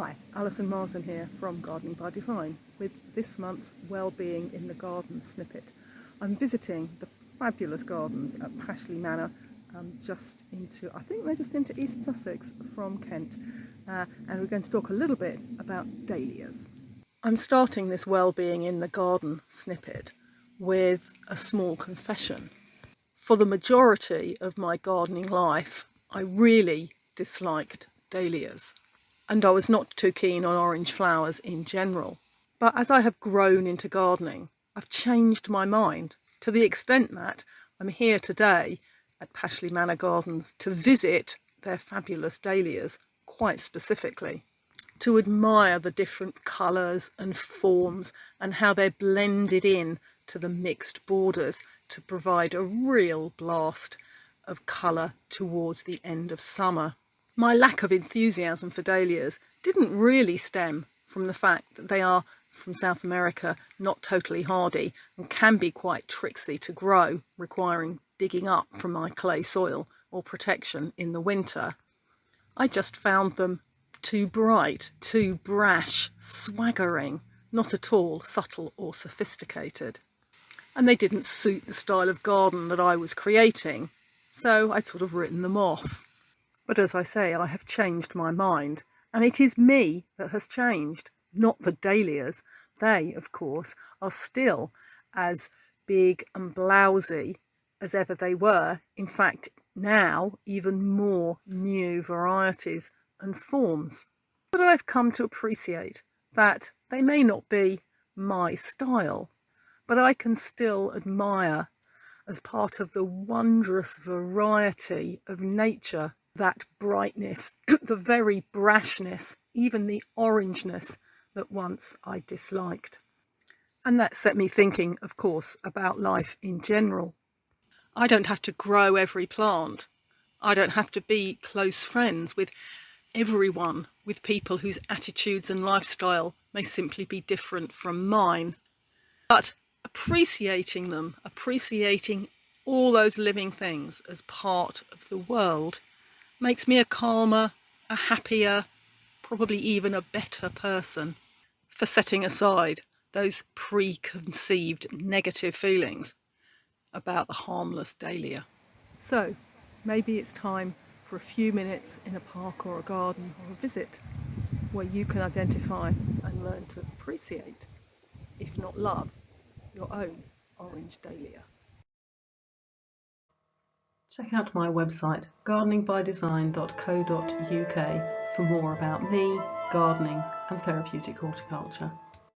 Hi, Alison Marsden here from Gardening by Design with this month's Wellbeing in the Garden snippet. I'm visiting the fabulous gardens at Pashley Manor, I think they're just into East Sussex from Kent, and we're going to talk a little bit about dahlias. I'm starting this Wellbeing in the Garden snippet with a small confession. For the majority of my gardening life, I really disliked dahlias. And I was not too keen on orange flowers in general. But as I have grown into gardening, I've changed my mind to the extent that I'm here today at Pashley Manor Gardens to visit their fabulous dahlias quite specifically, to admire the different colours and forms and how they're blended in to the mixed borders to provide a real blast of colour towards the end of summer. My lack of enthusiasm for dahlias didn't really stem from the fact that they are from South America, not totally hardy, and can be quite tricksy to grow, requiring digging up from my clay soil or protection in the winter. I just found them too bright, too brash, swaggering, not at all subtle or sophisticated. And they didn't suit the style of garden that I was creating, so I'd sort of written them off. But as I say, I have changed my mind, and it is me that has changed, not the dahlias. They, of course, are still as big and blousy as ever they were. In fact, now even more new varieties and forms. But I've come to appreciate that they may not be my style, but I can still admire as part of the wondrous variety of nature, that brightness, the very brashness, even the orangeness that once I disliked. And that set me thinking, of course, about life in general. I don't have to grow every plant. I don't have to be close friends with everyone, with people whose attitudes and lifestyle may simply be different from mine. But appreciating them, appreciating all those living things as part of the world, makes me a calmer, a happier, probably even a better person for setting aside those preconceived negative feelings about the harmless dahlia. So maybe it's time for a few minutes in a park or a garden or a visit where you can identify and learn to appreciate, if not love, your own orange dahlia. Check out my website gardeningbydesign.co.uk for more about me, gardening and therapeutic horticulture.